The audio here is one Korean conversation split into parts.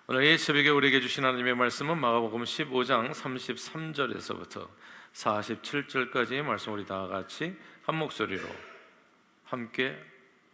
오늘 이 새벽에 우리에게 주신 하나님의 말씀은 마가복음 15장 33절에서부터 47절까지의 말씀, 우리 다 같이 한 목소리로 함께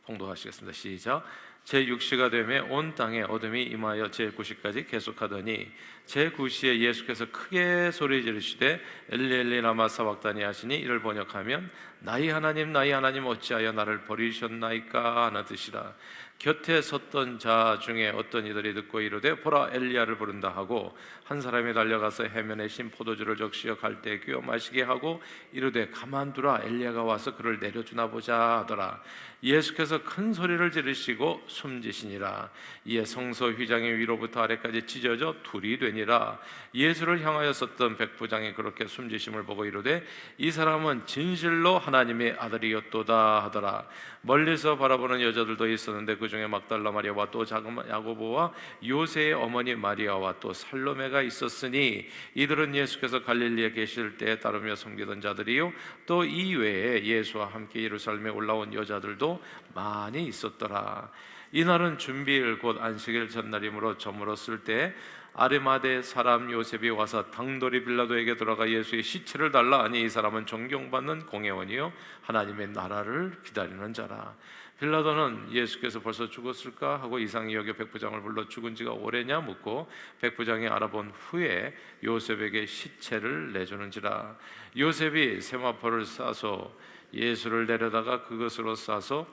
봉독하시겠습니다. 시작. 제6시가 되매 온 땅에 어둠이 임하여 제9시까지 계속하더니 제9시에 예수께서 크게 소리 지르시되 엘리 엘리 라마 사박다니 하시니, 이를 번역하면 나의 하나님 나의 하나님 어찌하여 나를 버리셨나이까 하는 뜻이라. 곁에 섰던 자 중에 어떤 이들이 듣고 이르되 보라, 엘리야를 부른다 하고, 한 사람이 달려가서 해면에 신 포도주를 적시어 갈대에 끼워 마시게 하고 이르되 가만두라, 엘리야가 와서 그를 내려주나 보자 하더라. 예수께서 큰 소리를 지르시고 숨지시니라. 이에 성소 휘장이 위로부터 아래까지 찢어져 둘이 되니라. 예수를 향하여 섰던 백부장이 그렇게 숨지심을 보고 이르되 이 사람은 진실로 하나님의 아들이었도다 하더라. 멀리서 바라보는 여자들도 있었는데 그 중에 막달라 마리아와 또 작은 야고보와 요새의 어머니 마리아와 또 살로메가 있었으니, 이들은 예수께서 갈릴리에 계실 때에 따르며 섬기던 자들이요 또 이 외에 예수와 함께 예루살렘에 올라온 여자들도 많이 있었더라. 이날은 준비일 곧 안식일 전날이므로 저물었을 때 아르마대 사람 요셉이 와서 당돌이 빌라도에게 들어가 예수의 시체를 달라 하니, 이 사람은 존경받는 공회원이요 하나님의 나라를 기다리는 자라. 빌라도는 예수께서 벌써 죽었을까 하고 이상히 여겨 백부장을 불러 죽은 지가 오래냐 묻고, 백부장이 알아본 후에 요셉에게 시체를 내주는지라. 요셉이 세마포를 싸서 예수를 내려다가 그것으로 싸서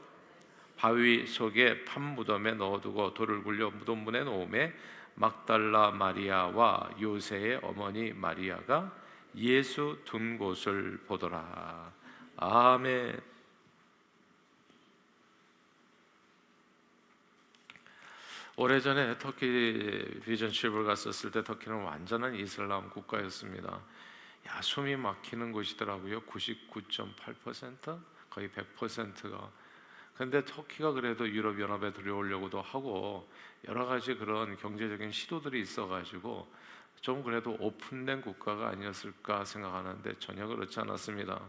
바위 속에 판무덤에 넣어두고 돌을 굴려 무덤문에 놓음에, 막달라 마리아와 요새의 어머니 마리아가 예수 둔 곳을 보더라. 아멘. 오래전에 터키 비전십을 갔었을 때 터키는 완전한 이슬람 국가였습니다. 야, 숨이 막히는 곳이더라고요. 99.8%? 거의 100%가. 근데 터키가 그래도 유럽연합에 들어오려고도 하고 여러 가지 그런 경제적인 시도들이 있어가지고 좀 그래도 오픈된 국가가 아니었을까 생각하는데 전혀 그렇지 않았습니다.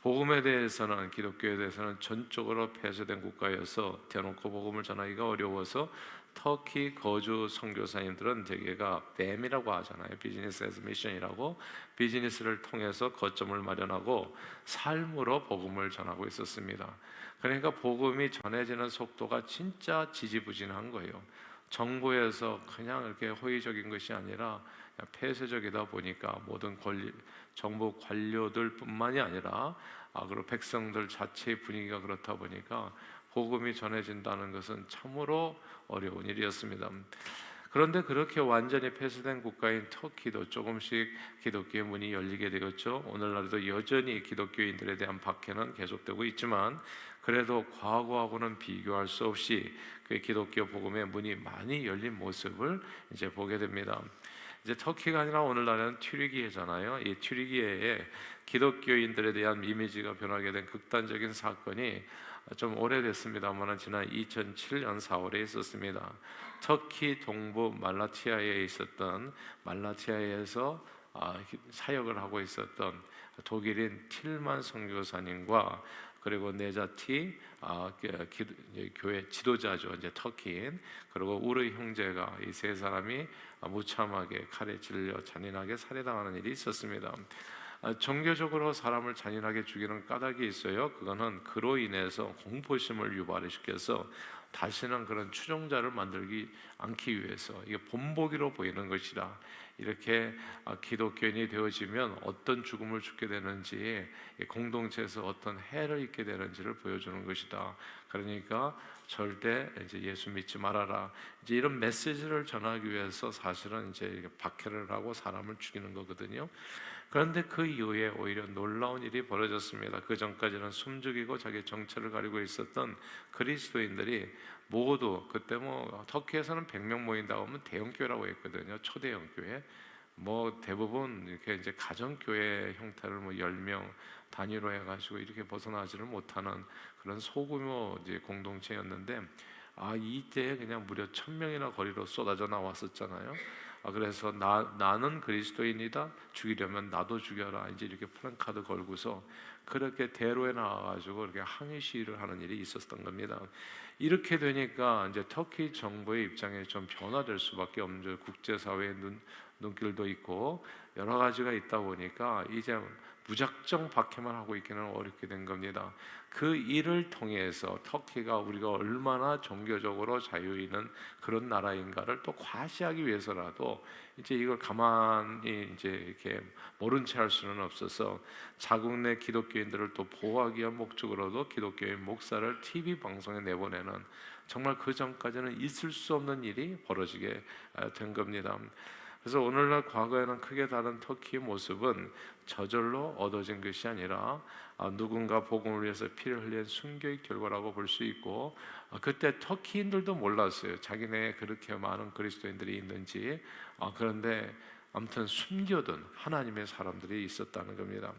복음에 대해서는, 기독교에 대해서는 전적으로 폐쇄된 국가여서 대놓고 복음을 전하기가 어려워서 터키 거주 선교사님들은 대개가 뱀이라고 하잖아요. 비즈니스 애즈 미션이라고, 비즈니스를 통해서 거점을 마련하고 삶으로 복음을 전하고 있었습니다. 그러니까 복음이 전해지는 속도가 진짜 지지부진한 거예요. 정부에서 그냥 이렇게 호의적인 것이 아니라 폐쇄적이다 보니까 모든 정부 관료들뿐만이 아니라 그리고 백성들 자체의 분위기가 그렇다 보니까 복음이 전해진다는 것은 참으로 어려운 일이었습니다. 그런데 그렇게 완전히 폐쇄된 국가인 터키도 조금씩 기독교의 문이 열리게 되었죠. 오늘날에도 여전히 기독교인들에 대한 박해는 계속되고 있지만, 그래도 과거하고는 비교할 수 없이 그 기독교 복음의 문이 많이 열린 모습을 이제 보게 됩니다. 이제 터키가 아니라 오늘날은 튀르기예잖아요. 이 튀르기예에 기독교인들에 대한 이미지가 변하게 된 극단적인 사건이 좀 오래됐습니다만 지난 2007년 4월에 있었습니다. 터키 동부 말라티아에서 사역을 하고 있었던 독일인 틸만 선교사님과 그리고 네자티 교회 지도자죠, 이제 터키인, 그리고 우르 형제가, 이 세 사람이 무참하게 칼에 찔려 잔인하게 살해당하는 일이 있었습니다. 종교적으로 사람을 잔인하게 죽이는 까닭이 있어요. 그거는 그로 인해서 공포심을 유발시켜서 다시는 그런 추종자를 만들지 않기 위해서, 이게 본보기로 보이는 것이라, 이렇게 기독교인이 되어지면 어떤 죽음을 죽게 되는지, 공동체에서 어떤 해를 입게 되는지를 보여주는 것이다. 그러니까 절대 이제 예수 믿지 말아라, 이제 이런 메시지를 전하기 위해서 사실은 이제 이렇게 박해를 하고 사람을 죽이는 거거든요. 그런데 그 이후에 오히려 놀라운 일이 벌어졌습니다. 그 전까지는 숨죽이고 자기 정체를 가리고 있었던 그리스도인들이 모두, 그때 터키에서는 100명 모인다고 하면 대형교회라고 했거든요. 초대형 교회. 대부분 이렇게 이제 가정교회 형태를 10명 단위로 해가지고 이렇게 벗어나지를 못하는 그런 소규모 이제 공동체였는데, 이때 그냥 무려 1,000명이나 거리로 쏟아져 나왔었잖아요. 그래서 나는 그리스도인이다. 죽이려면 나도 죽여라. 이제 이렇게 플랜카드 걸고서 그렇게 대로에 나와가지고 이렇게 항의 시위를 하는 일이 있었던 겁니다. 이렇게 되니까 이제 터키 정부의 입장에 좀 변화될 수밖에 없는, 국제사회의 눈길도 있고 여러 가지가 있다 보니까 이제 무작정 박해만 하고 있기는 어렵게 된 겁니다. 그 일을 통해서 터키가 우리가 얼마나 종교적으로 자유 있는 그런 나라인가를 또 과시하기 위해서라도 이제 이걸 가만히 이제 이렇게 모른 채 할 수는 없어서 자국 내 기독교인들을 또 보호하기 위한 목적으로도 기독교인 목사를 TV 방송에 내보내는, 정말 그 전까지는 있을 수 없는 일이 벌어지게 된 겁니다. 그래서 오늘날 과거에는 크게 다른 터키의 모습은 저절로 얻어진 것이 아니라 누군가 복음을 위해서 피를 흘린 순교의 결과라고 볼 수 있고, 그때 터키인들도 몰랐어요. 자기네 그렇게 많은 그리스도인들이 있는지. 그런데 아무튼 숨겨둔 하나님의 사람들이 있었다는 겁니다.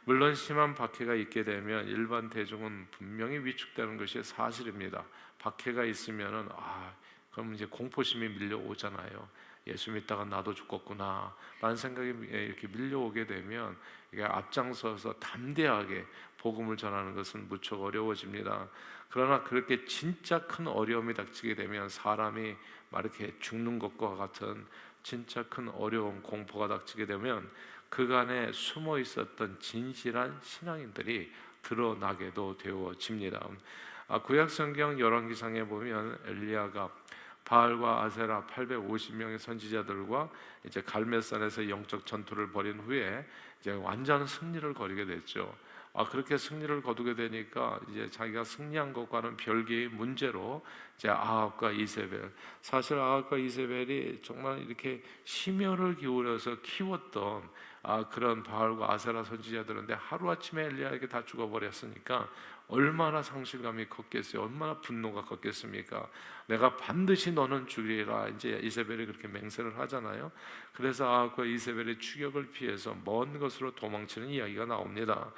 물론 심한 박해가 있게 되면 일반 대중은 분명히 위축되는 것이 사실입니다. 박해가 있으면은 그럼 이제 공포심이 밀려오잖아요. 예수 믿다가 나도 죽겠구나 라는 생각이 이렇게 밀려오게 되면 이게 앞장서서 담대하게 복음을 전하는 것은 무척 어려워집니다. 그러나 그렇게 진짜 큰 어려움이 닥치게 되면 사람이 막 이렇게 죽는 것과 같은 진짜 큰 어려움, 공포가 닥치게 되면 그간에 숨어 있었던 진실한 신앙인들이 드러나게도 되어집니다. 구약 성경 열왕기상에 보면 엘리야가 바알과 아세라 850명의 선지자들과 이제 갈멜산에서 영적 전투를 벌인 후에 이제 완전 승리를 거두게 됐죠. 그렇게 승리를 거두게 되니까 이제 자기가 승리한 것과는 별개의 문제로 이제 아합과 이세벨, 사실 아합과 이세벨이 정말 이렇게 심혈을 기울여서 키웠던 그런 바알과 아세라 선지자들인데 하루아침에 엘리야에게 다 죽어버렸으니까 얼마나 상실감이 컸겠어요. 얼마나 분노가 컸겠습니까? 내가 반드시 너는 죽이리라 이제 이세벨이 그렇게 맹세를 하잖아요. 그래서 아합과 이세벨의 추격을 피해서 먼 곳으로 도망치는 이야기가 나옵니다.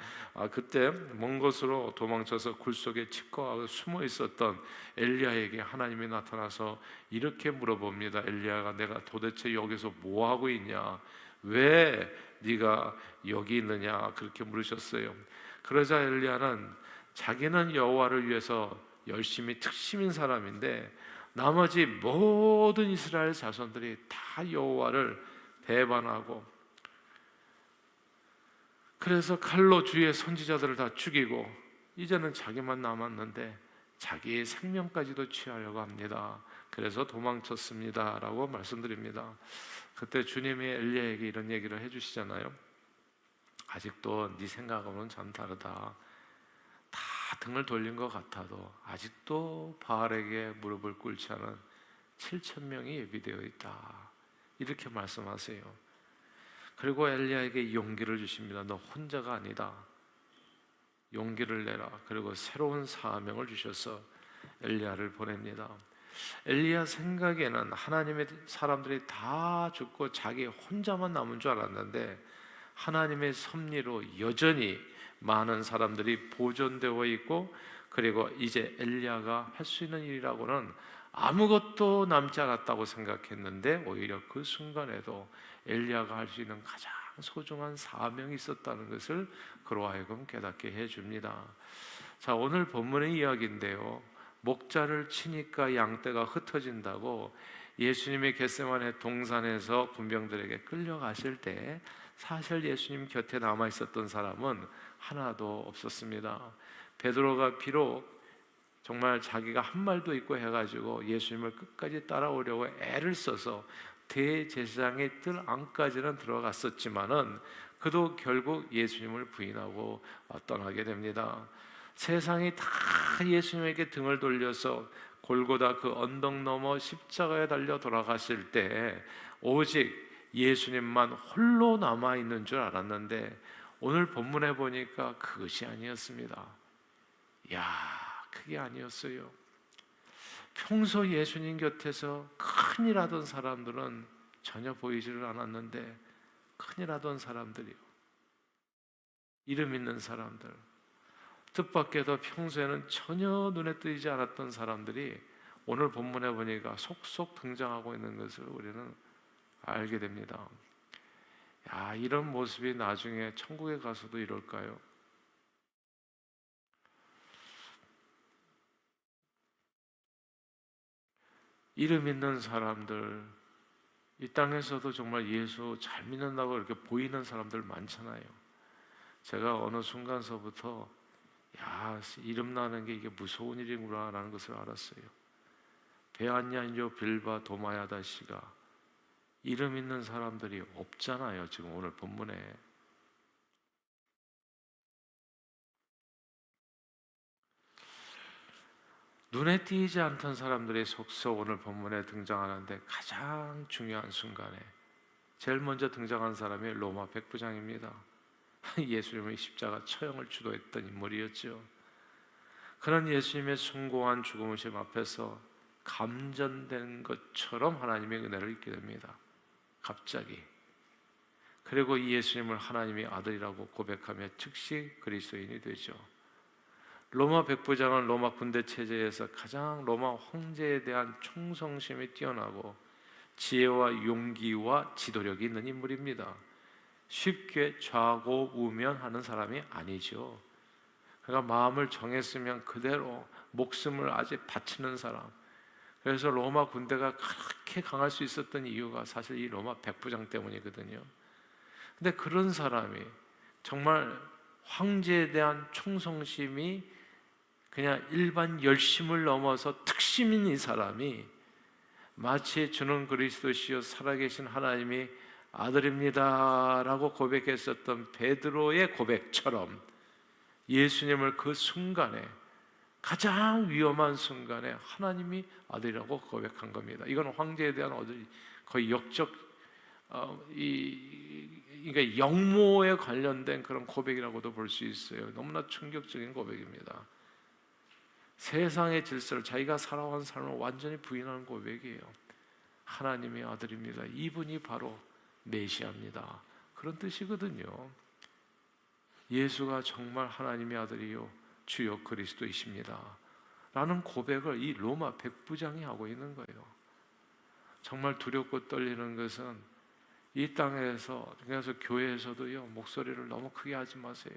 그때 먼 곳으로 도망쳐서 굴 속에 칩거하고 숨어 있었던 엘리야에게 하나님이 나타나서 이렇게 물어봅니다. 엘리야가 내가 도대체 여기서 뭐 하고 있냐? 왜 네가 여기 있느냐? 그렇게 물으셨어요. 그러자 엘리야는 자기는 여호와를 위해서 열심히 특심인 사람인데 나머지 모든 이스라엘 자손들이 다 여호와를 배반하고 그래서 칼로 주의 선지자들을 다 죽이고 이제는 자기만 남았는데 자기의 생명까지도 취하려고 합니다. 그래서 도망쳤습니다 라고 말씀드립니다. 그때 주님이 엘리야에게 이런 얘기를 해주시잖아요. 아직도 네 생각하고는 참 다르다. 다 등을 돌린 것 같아도 아직도 바알에게 무릎을 꿇지 않은 7,000명이 예비되어 있다. 이렇게 말씀하세요. 그리고 엘리야에게 용기를 주십니다. 너 혼자가 아니다. 용기를 내라. 그리고 새로운 사명을 주셔서 엘리야를 보냅니다. 엘리야 생각에는 하나님의 사람들이 다 죽고 자기 혼자만 남은 줄 알았는데 하나님의 섭리로 여전히 많은 사람들이 보존되어 있고 그리고 이제 엘리야가 할 수 있는 일이라고는 아무것도 남지 않았다고 생각했는데 오히려 그 순간에도 엘리야가 할 수 있는 가장 소중한 사명이 있었다는 것을 그로 하여금 깨닫게 해줍니다. 자, 오늘 본문의 이야기인데요. 목자를 치니까 양떼가 흩어진다고 예수님이 겟세마네 동산에서 군병들에게 끌려가실 때 사실 예수님 곁에 남아 있었던 사람은 하나도 없었습니다. 베드로가 비록 정말 자기가 한 말도 있고 해가지고 예수님을 끝까지 따라오려고 애를 써서 대제사장의 뜰 안까지는 들어갔었지만은 그도 결국 예수님을 부인하고 떠나게 됩니다. 세상이 다 예수님에게 등을 돌려서 골고다 그 언덕 너머 십자가에 달려 돌아가실 때 오직 예수님만 홀로 남아있는 줄 알았는데 오늘 본문에 보니까 그것이 아니었습니다. 그게 아니었어요. 평소 예수님 곁에서 큰일 하던 사람들은 전혀 보이지를 않았는데 큰일 하던 사람들이요, 이름 있는 사람들, 뜻밖에도 평소에는 전혀 눈에 띄지 않았던 사람들이 오늘 본문에 보니까 속속 등장하고 있는 것을 우리는 알게 됩니다. 야, 이런 모습이 나중에 천국에 가서도 이럴까요? 이름 있는 사람들, 이 땅에서도 정말 예수 잘 믿는다고 이렇게 보이는 사람들 많잖아요. 제가 어느 순간서부터 야, 이름 나는 게 이게 무서운 일이구나라는 것을 알았어요. 베안냐인조 빌바 도마야다시가 이름 있는 사람들이 없잖아요. 지금 오늘 본문에. 눈에 띄지 않던 사람들이 속속 오늘 본문에 등장하는데 가장 중요한 순간에 제일 먼저 등장한 사람이 로마 백부장입니다. 예수님의 십자가 처형을 주도했던 인물이었죠. 그런 예수님의 숭고한 죽음의심 앞에서 감전된 것처럼 하나님의 은혜를 잊게 됩니다. 갑자기. 그리고 이 예수님을 하나님의 아들이라고 고백하며 즉시 그리스도인이 되죠. 로마 백부장은 로마 군대 체제에서 가장 로마 황제에 대한 충성심이 뛰어나고 지혜와 용기와 지도력이 있는 인물입니다. 쉽게 좌고우면하는 사람이 아니죠. 그러니까 마음을 정했으면 그대로 목숨을 아직 바치는 사람. 그래서 로마 군대가 그렇게 강할 수 있었던 이유가 사실 이 로마 백부장 때문이거든요. 근데 그런 사람이 정말 황제에 대한 충성심이 그냥 일반 열심을 넘어서 특심인 이 사람이 마치 주는 그리스도시요 살아계신 하나님이 아들입니다 라고 고백했었던 베드로의 고백처럼 예수님을 그 순간에 가장 위험한 순간에 하나님이 아들이라고 고백한 겁니다. 이건 황제에 대한 거의 역적 그러니까 영모에 관련된 그런 고백이라고도 볼 수 있어요. 너무나 충격적인 고백입니다. 세상의 질서를 자기가 살아온 삶을 완전히 부인하는 고백이에요. 하나님의 아들입니다. 이분이 바로 메시아입니다. 그런 뜻이거든요. 예수가 정말 하나님의 아들이요 주요 그리스도이십니다 라는 고백을 이 로마 백부장이 하고 있는 거예요. 정말 두렵고 떨리는 것은 이 땅에서, 그래서 교회에서도요 목소리를 너무 크게 하지 마세요.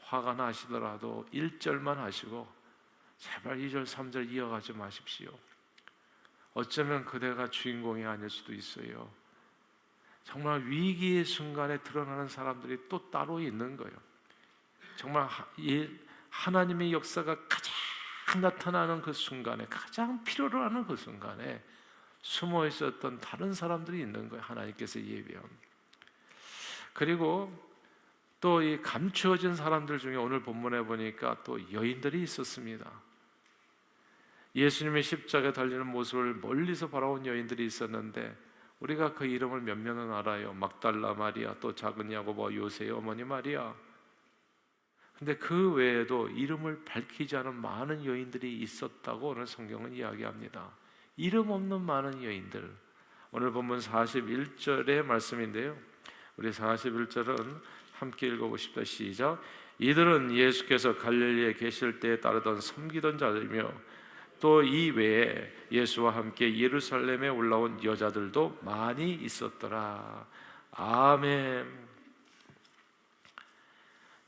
화가 나시더라도 1절만 하시고 제발 2절 3절 이어가지 마십시오. 어쩌면 그대가 주인공이 아닐 수도 있어요. 정말 위기의 순간에 드러나는 사람들이 또 따로 있는 거예요. 정말 하나님의 역사가 가장 나타나는 그 순간에, 가장 필요로 하는 그 순간에 숨어 있었던 다른 사람들이 있는 거예요. 하나님께서 예비한. 그리고 또 이 감추어진 사람들 중에 오늘 본문에 보니까 또 여인들이 있었습니다. 예수님의 십자가에 달리는 모습을 멀리서 바라온 여인들이 있었는데 우리가 그 이름을 몇 명은 알아요. 막달라 마리아, 또 작은 야고보와 요새의 어머니 마리아. 근데 그 외에도 이름을 밝히지 않은 많은 여인들이 있었다고 오늘 성경은 이야기합니다. 이름 없는 많은 여인들. 오늘 본문 41절의 말씀인데요. 우리 41절은 함께 읽어보십시다. 시작. 이들은 예수께서 갈릴리에 계실 때에 따르던 섬기던 자들이며 또 이 외에 예수와 함께 예루살렘에 올라온 여자들도 많이 있었더라. 아멘.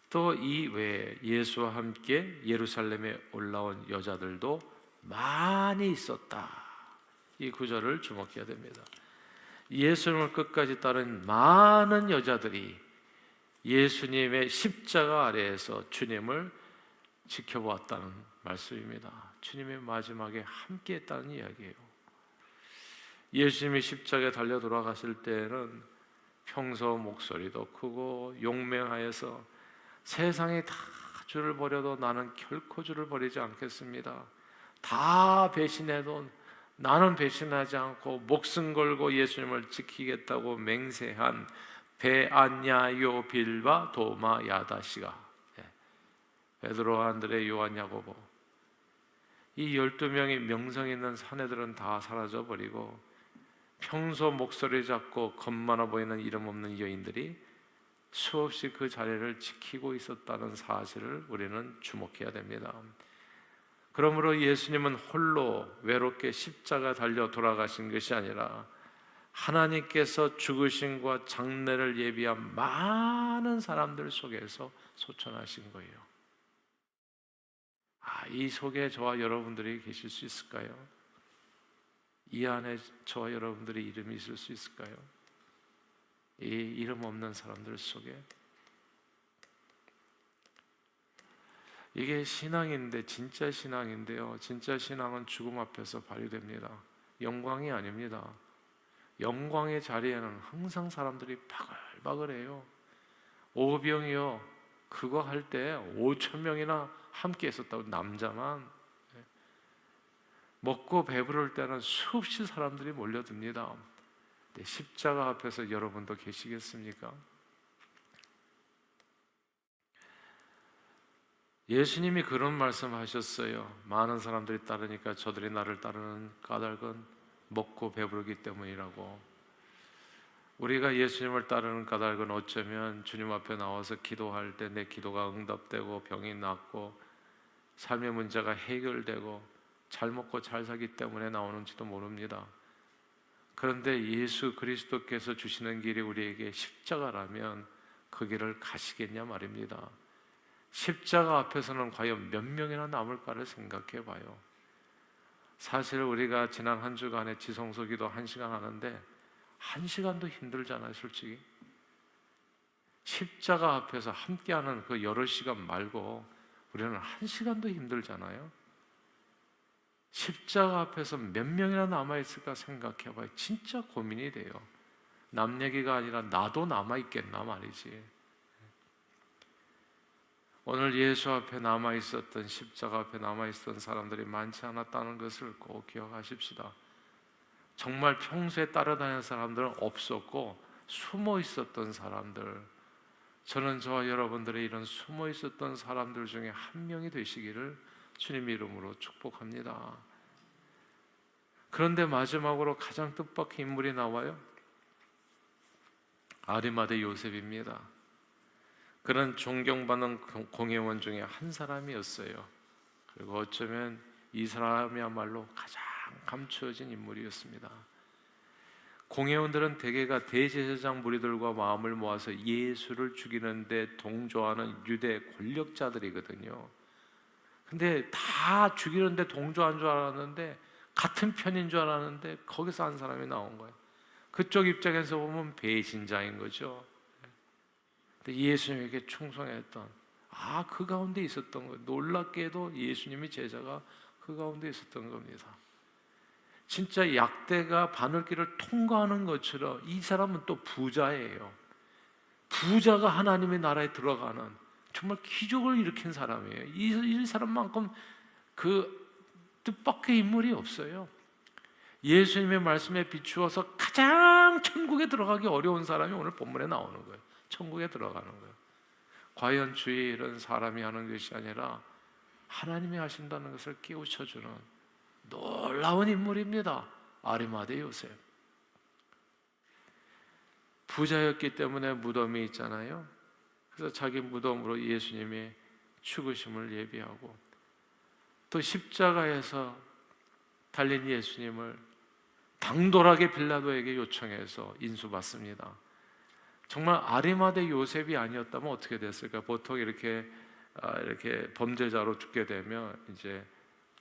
또 이 외에 예수와 함께 예루살렘에 올라온 여자들도 많이 있었다. 이 구절을 주목해야 됩니다. 예수님을 끝까지 따른 많은 여자들이 예수님의 십자가 아래에서 주님을 지켜보았다는 말씀입니다. 주님의 마지막에 함께 했다는 이야기예요. 예수님이 십자가에 달려 돌아가실 때에는 평소 목소리도 크고 용맹하여서 세상이 다 주를 버려도 나는 결코 주를 버리지 않겠습니다. 다 배신해도 나는 배신하지 않고 목숨 걸고 예수님을 지키겠다고 맹세한 베안야요 빌바 도마 야다시가, 베드로, 안드레, 요한, 야고보, 이 12명의 명성 있는 사내들은 다 사라져 버리고 평소 목소리 작고 겁 많아 보이는 이름 없는 여인들이 수없이 그 자리를 지키고 있었다는 사실을 우리는 주목해야 됩니다. 그러므로 예수님은 홀로 외롭게 십자가 달려 돌아가신 것이 아니라 하나님께서 죽으심과 장례를 예비한 많은 사람들 속에서 소천하신 거예요. 이 속에 저와 여러분들이 계실 수 있을까요? 이 안에 저와 여러분들의 이름이 있을 수 있을까요? 이 이름 없는 사람들 속에. 이게 신앙인데, 진짜 신앙인데요, 진짜 신앙은 죽음 앞에서 발휘됩니다. 영광이 아닙니다. 영광의 자리에는 항상 사람들이 바글바글해요. 오병이요, 그거 할 때 5천 명이나 함께 했었다고. 남자만. 먹고 배부를 때는 수없이 사람들이 몰려듭니다. 십자가 앞에서 여러분도 계시겠습니까? 예수님이 그런 말씀하셨어요. 많은 사람들이 따르니까 저들이 나를 따르는 까닭은 먹고 배부르기 때문이라고. 우리가 예수님을 따르는 까닭은 어쩌면 주님 앞에 나와서 기도할 때 내 기도가 응답되고 병이 낫고 삶의 문제가 해결되고 잘 먹고 잘 살기 때문에 나오는지도 모릅니다. 그런데 예수 그리스도께서 주시는 길이 우리에게 십자가라면 그 길을 가시겠냐 말입니다. 십자가 앞에서는 과연 몇 명이나 남을까를 생각해 봐요. 사실 우리가 지난 한 주간에 지성소 기도 1시간 하는데 1시간도 힘들잖아요, 솔직히. 십자가 앞에서 함께하는 그 여러 시간 말고 우리는 1시간도 힘들잖아요. 십자가 앞에서 몇 명이나 남아있을까 생각해 봐요. 진짜 고민이 돼요. 남 얘기가 아니라 나도 남아있겠나 말이지. 오늘 예수 앞에 남아있었던, 십자가 앞에 남아있었던 사람들이 많지 않았다는 것을 꼭 기억하십시다. 정말 평소에 따라다니는 사람들은 없었고 숨어 있었던 사람들, 저는 저와 여러분들의 이런 숨어 있었던 사람들 중에 한 명이 되시기를 주님 이름으로 축복합니다. 그런데 마지막으로 가장 뜻밖의 인물이 나와요. 아리마대 요셉입니다. 그런 존경받는 공회원 중에 한 사람이었어요. 그리고 어쩌면 이 사람이야말로 가장 감추어진 인물이었습니다. 공회원들은 대개가 대제사장 무리들과 마음을 모아서 예수를 죽이는데 동조하는 유대 권력자들이거든요. 근데 다 죽이는데 동조한 줄 알았는데, 같은 편인 줄 알았는데 거기서 한 사람이 나온 거예요. 그쪽 입장에서 보면 배신자인 거죠. 근데 예수님에게 충성했던, 그 가운데 있었던 거예요. 놀랍게도 예수님의 제자가 그 가운데 있었던 겁니다. 진짜 약대가 바늘길을 통과하는 것처럼 이 사람은 또 부자예요. 부자가 하나님의 나라에 들어가는 정말 기적을 일으킨 사람이에요. 이 사람만큼 그 뜻밖의 인물이 없어요. 예수님의 말씀에 비추어서 가장 천국에 들어가기 어려운 사람이 오늘 본문에 나오는 거예요. 천국에 들어가는 거예요. 과연 주의 일은 사람이 하는 것이 아니라 하나님이 하신다는 것을 깨우쳐주는 놀라운 인물입니다. 아리마대 요셉. 부자였기 때문에 무덤이 있잖아요. 그래서 자기 무덤으로 예수님의 죽으심을 예비하고, 또 십자가에서 달린 예수님을 당돌하게 빌라도에게 요청해서 인수받습니다. 정말 아리마대 요셉이 아니었다면 어떻게 됐을까? 보통 이렇게 범죄자로 죽게 되면 이제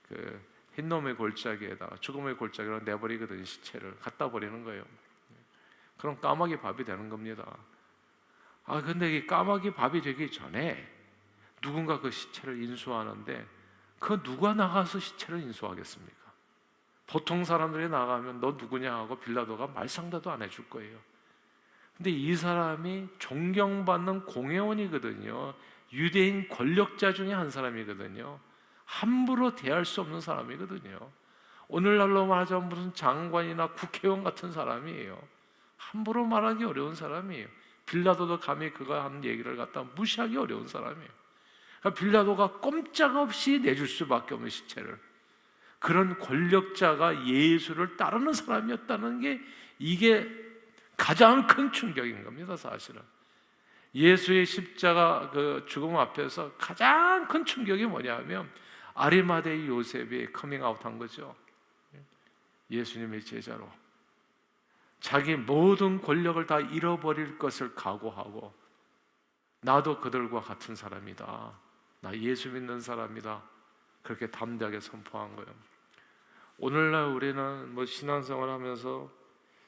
그 흰놈의 골짜기에다가, 죽음의 골짜기로 내버리거든요. 시체를 갖다 버리는 거예요. 그럼 까마귀 밥이 되는 겁니다. 근데 이 까마귀 밥이 되기 전에 누군가 그 시체를 인수하는데, 그 누가 나가서 시체를 인수하겠습니까? 보통 사람들이 나가면 너 누구냐 하고 빌라도가 말상대도 안 해줄 거예요. 근데 이 사람이 존경받는 공회원이거든요. 유대인 권력자 중에 한 사람이거든요. 함부로 대할 수 없는 사람이거든요. 오늘날로 말하자면 무슨 장관이나 국회의원 같은 사람이에요. 함부로 말하기 어려운 사람이에요. 빌라도도 감히 그가 하는 얘기를 갖다 무시하기 어려운 사람이에요. 그러니까 빌라도가 꼼짝없이 내줄 수밖에 없는 시체를, 그런 권력자가 예수를 따르는 사람이었다는 게, 이게 가장 큰 충격인 겁니다. 사실은 예수의 십자가 그 죽음 앞에서 가장 큰 충격이 뭐냐면, 아리마대 요셉이 커밍아웃한 거죠. 예수님의 제자로 자기 모든 권력을 다 잃어버릴 것을 각오하고 나도 그들과 같은 사람이다, 나 예수 믿는 사람이다, 그렇게 담대하게 선포한 거예요. 오늘날 우리는 신앙생활 하면서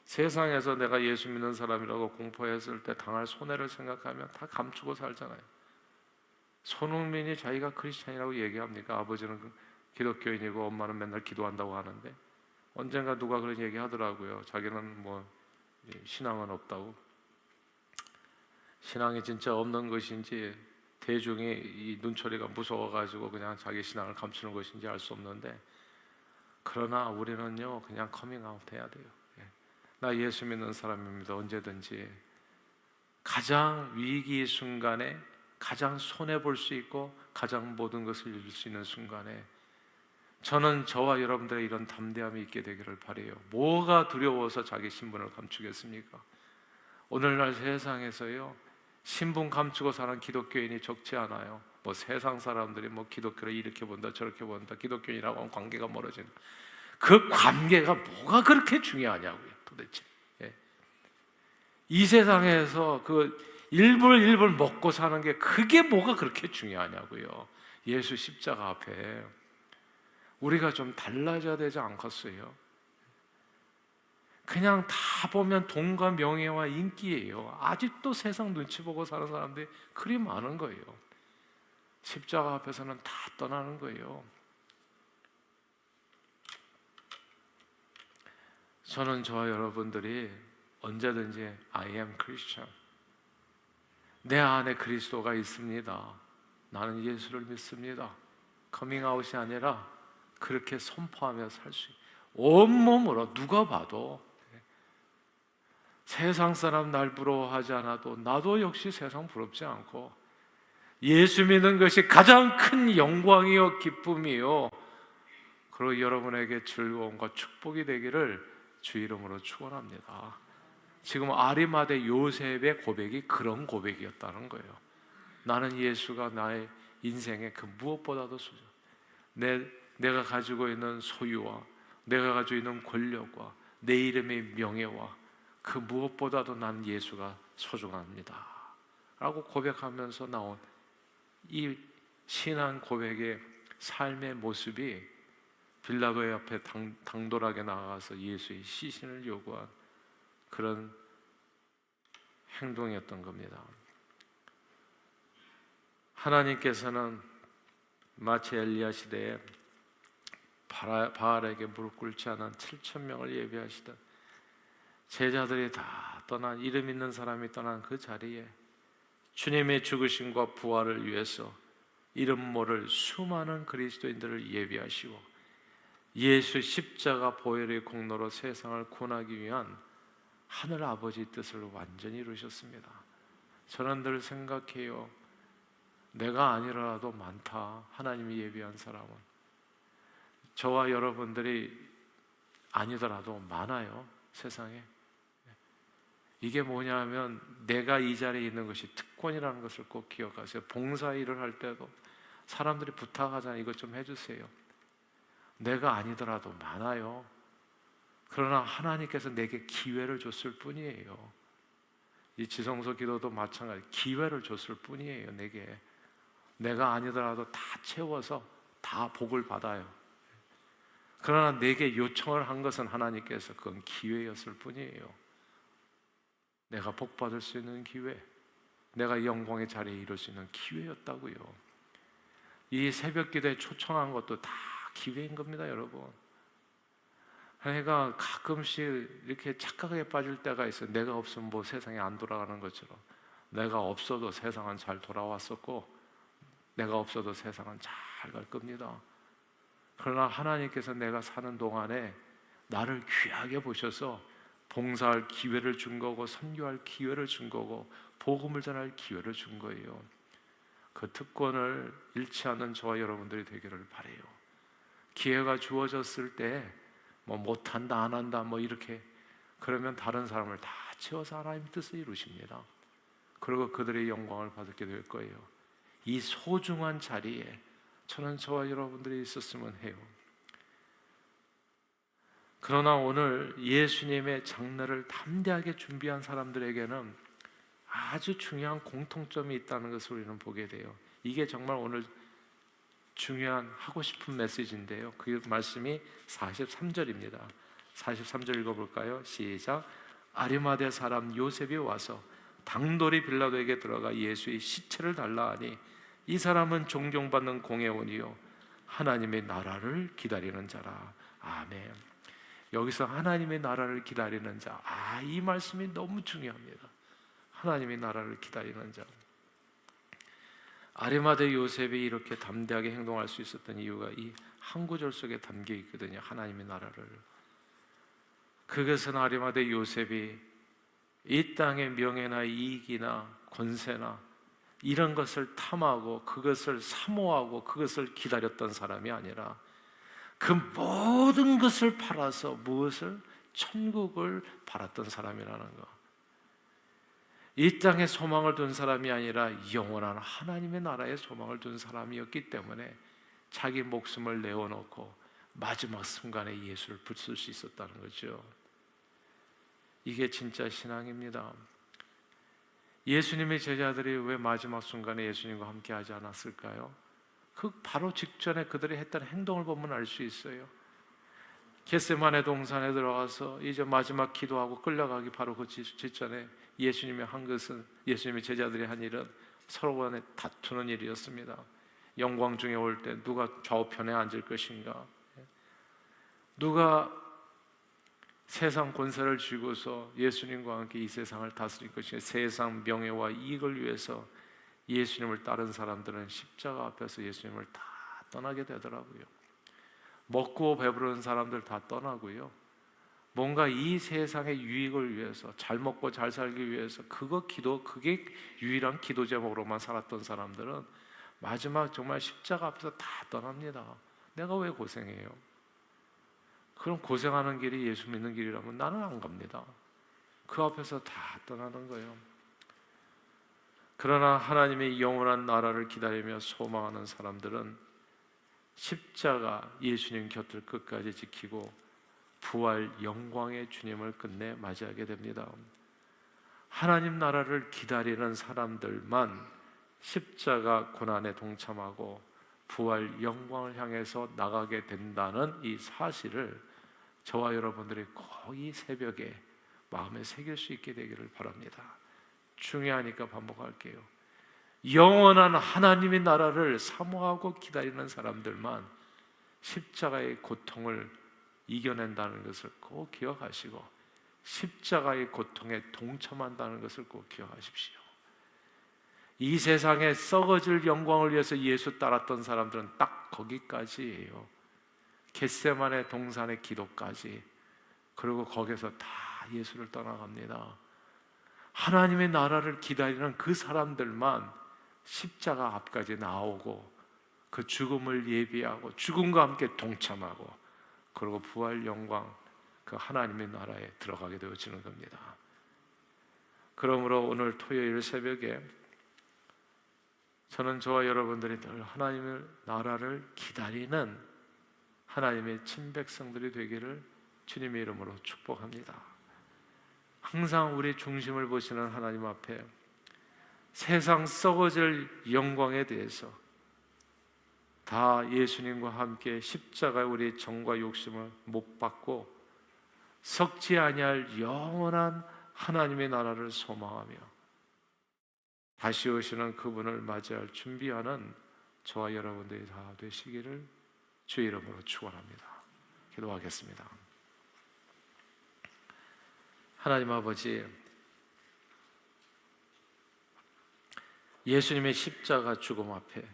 세상에서 내가 예수 믿는 사람이라고 공포했을 때 당할 손해를 생각하면 다 감추고 살잖아요. 손흥민이 자기가 크리스찬이라고 얘기합니까? 아버지는 기독교인이고 엄마는 맨날 기도한다고 하는데 언젠가 누가 그런 얘기 하더라고요. 자기는 신앙은 없다고. 신앙이 진짜 없는 것인지 대중이 이 눈초리가 무서워가지고 그냥 자기 신앙을 감추는 것인지 알 수 없는데, 그러나 우리는요 그냥 커밍아웃 해야 돼요. 나 예수 믿는 사람입니다. 언제든지 가장 위기 순간에, 가장 손해볼 수 있고 가장 모든 것을 잃을 수 있는 순간에 저는 저와 여러분들의 이런 담대함이 있게 되기를 바라요. 뭐가 두려워서 자기 신분을 감추겠습니까? 오늘날 세상에서요 신분 감추고 사는 기독교인이 적지 않아요. 세상 사람들이 기독교를 이렇게 본다 저렇게 본다, 기독교인이라고 하면 관계가 멀어진다. 그 관계가 뭐가 그렇게 중요하냐고요 도대체. 이 세상에서 그 일불 먹고 사는 게 그게 뭐가 그렇게 중요하냐고요. 예수 십자가 앞에 우리가 좀 달라져야 되지 않겠어요? 그냥 다 보면 돈과 명예와 인기예요. 아직도 세상 눈치 보고 사는 사람들이 그리 많은 거예요. 십자가 앞에서는 다 떠나는 거예요. 저는 저와 여러분들이 언제든지 I am Christian, 내 안에 그리스도가 있습니다, 나는 예수를 믿습니다, 커밍아웃이 아니라 그렇게 선포하며 살 수 있어요. 온몸으로 누가 봐도. 세상 사람 날 부러워하지 않아도 나도 역시 세상 부럽지 않고 예수 믿는 것이 가장 큰 영광이요 기쁨이요, 그리고 여러분에게 즐거움과 축복이 되기를 주 이름으로 축원합니다. 지금 아리마대 요셉의 고백이 그런 고백이었다는 거예요. 나는 예수가 나의 인생의 그 무엇보다도 소중, 내가 가지고 있는 소유와 내가 가지고 있는 권력과 내 이름의 명예와 그 무엇보다도 난 예수가 소중합니다 라고 고백하면서 나온 이 신앙 고백의 삶의 모습이 빌라도의 앞에 당돌하게 나가서 예수의 시신을 요구한 그런 행동이었던 겁니다. 하나님께서는 마치 엘리야 시대에 바알에게 무릎 꿇지 않은 7,000명을 예비하시던 제자들이 다 떠난, 이름 있는 사람이 떠난 그 자리에 주님의 죽으심과 부활을 위해서 이름 모를 수많은 그리스도인들을 예비하시고 예수 십자가 보혈의 공로로 세상을 구원하기 위한 하늘 아버지 뜻을 완전히 이루셨습니다. 저는 늘 생각해요. 내가 아니라도 많다, 하나님이 예비한 사람은. 저와 여러분들이 아니더라도 많아요, 세상에. 이게 뭐냐면 내가 이 자리에 있는 것이 특권이라는 것을 꼭 기억하세요. 봉사일을 할 때도 사람들이 부탁하잖아요. 이것 좀 해주세요. 내가 아니더라도 많아요. 그러나 하나님께서 내게 기회를 줬을 뿐이에요. 이 지성소 기도도 마찬가지, 기회를 줬을 뿐이에요. 내가 아니더라도 다 채워서 다 복을 받아요. 그러나 내게 요청을 한 것은 하나님께서 그건 기회였을 뿐이에요. 내가 복 받을 수 있는 기회, 내가 영광의 자리에 이룰 수 있는 기회였다고요. 이 새벽 기도에 초청한 것도 다 기회인 겁니다, 여러분. 그러니까 가끔씩 이렇게 착각에 빠질 때가 있어요. 내가 없으면 세상이 안 돌아가는 것처럼. 내가 없어도 세상은 잘 돌아왔었고 내가 없어도 세상은 잘 갈 겁니다. 그러나 하나님께서 내가 사는 동안에 나를 귀하게 보셔서 봉사할 기회를 준 거고, 선교할 기회를 준 거고, 복음을 전할 기회를 준 거예요. 그 특권을 잃지 않는 저와 여러분들이 되기를 바라요. 기회가 주어졌을 때 못한다 안 한다 이렇게 그러면 다른 사람을 다 채워서 하나님 뜻을 이루십니다. 그리고 그들의 영광을 받게 될 거예요. 이 소중한 자리에 저는 저와 여러분들이 있었으면 해요. 그러나 오늘 예수님의 장례를 담대하게 준비한 사람들에게는 아주 중요한 공통점이 있다는 것을 우리는 보게 돼요. 이게 정말 오늘 중요한 하고 싶은 메시지인데요. 그 말씀이 43절입니다. 43절 읽어볼까요? 시작. 아리마대 사람 요셉이 와서 당돌이 빌라도에게 들어가 예수의 시체를 달라 하니 이 사람은 존경받는 공회원이요 하나님의 나라를 기다리는 자라. 아멘. 여기서 하나님의 나라를 기다리는 자, 이 말씀이 너무 중요합니다. 하나님의 나라를 기다리는 자. 아리마대 요셉이 이렇게 담대하게 행동할 수 있었던 이유가 이 한 구절 속에 담겨 있거든요. 하나님의 나라를. 그것은 아리마대 요셉이 이 땅의 명예나 이익이나 권세나 이런 것을 탐하고 그것을 사모하고 그것을 기다렸던 사람이 아니라 그 모든 것을 팔아서 무엇을? 천국을 바랐던 사람이라는 거. 이 땅에 소망을 둔 사람이 아니라 영원한 하나님의 나라에 소망을 둔 사람이었기 때문에 자기 목숨을 내어놓고 마지막 순간에 예수를 붙들 수 있었다는 거죠. 이게 진짜 신앙입니다. 예수님의 제자들이 왜 마지막 순간에 예수님과 함께 하지 않았을까요? 그 바로 직전에 그들이 했던 행동을 보면 알 수 있어요. 겟세마네 동산에 들어가서 이제 마지막 기도하고 끌려가기 바로 그 직전에 예수님이 한 것은, 예수님의 제자들이 한 일은 서로 간에 다투는 일이었습니다. 영광 중에 올 때 누가 좌우편에 앉을 것인가, 누가 세상 권세를 쥐고서 예수님과 함께 이 세상을 다스릴 것인가, 세상 명예와 이익을 위해서 예수님을 따른 사람들은 십자가 앞에서 예수님을 다 떠나게 되더라고요. 먹고 배부른 사람들 다 떠나고요. 뭔가 이 세상의 유익을 위해서, 잘 먹고 잘 살기 위해서 그게 유일한 기도 제목으로만 살았던 사람들은 마지막 정말 십자가 앞에서 다 떠납니다. 내가 왜 고생해요? 그럼 고생하는 길이 예수 믿는 길이라면 나는 안 갑니다. 그 앞에서 다 떠나는 거예요. 그러나 하나님의 영원한 나라를 기다리며 소망하는 사람들은 십자가 예수님 곁을 끝까지 지키고 부활 영광의 주님을 끝내 맞이하게 됩니다. 하나님 나라를 기다리는 사람들만 십자가 고난에 동참하고 부활 영광을 향해서 나가게 된다는 이 사실을 저와 여러분들이 꼭 이 새벽에 마음에 새길 수 있게 되기를 바랍니다. 중요하니까 반복할게요. 영원한 하나님의 나라를 사모하고 기다리는 사람들만 십자가의 고통을 이겨낸다는 것을 꼭 기억하시고 십자가의 고통에 동참한다는 것을 꼭 기억하십시오. 이 세상에 썩어질 영광을 위해서 예수 따랐던 사람들은 딱 거기까지예요. 겟세마네 동산의 기도까지. 그리고 거기서 다 예수를 떠나갑니다. 하나님의 나라를 기다리는 그 사람들만 십자가 앞까지 나오고 그 죽음을 예비하고 죽음과 함께 동참하고 그리고 부활 영광, 그 하나님의 나라에 들어가게 되어지는 겁니다. 그러므로 오늘 토요일 새벽에 저는 저와 여러분들이 늘 하나님의 나라를 기다리는 하나님의 친백성들이 되기를 주님의 이름으로 축복합니다. 항상 우리 중심을 보시는 하나님 앞에 세상 썩어질 영광에 대해서 다 예수님과 함께 십자가에 우리의 정과 욕심을 못 받고 썩지 아니할 영원한 하나님의 나라를 소망하며 다시 오시는 그분을 맞이할 준비하는 저와 여러분들이 다 되시기를 주의 이름으로 축원합니다. 기도하겠습니다. 하나님 아버지, 예수님의 십자가 죽음 앞에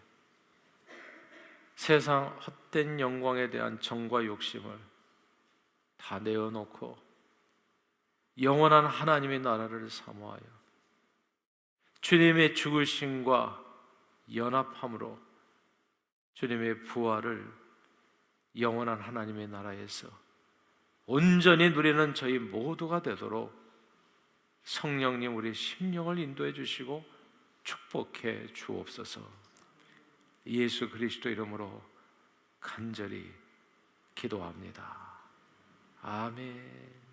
세상 헛된 영광에 대한 정과 욕심을 다 내어놓고 영원한 하나님의 나라를 사모하여 주님의 죽으심과 연합함으로 주님의 부활을 영원한 하나님의 나라에서 온전히 누리는 저희 모두가 되도록 성령님 우리 심령을 인도해 주시고 축복해 주옵소서. 예수 그리스도 이름으로 간절히 기도합니다. 아멘.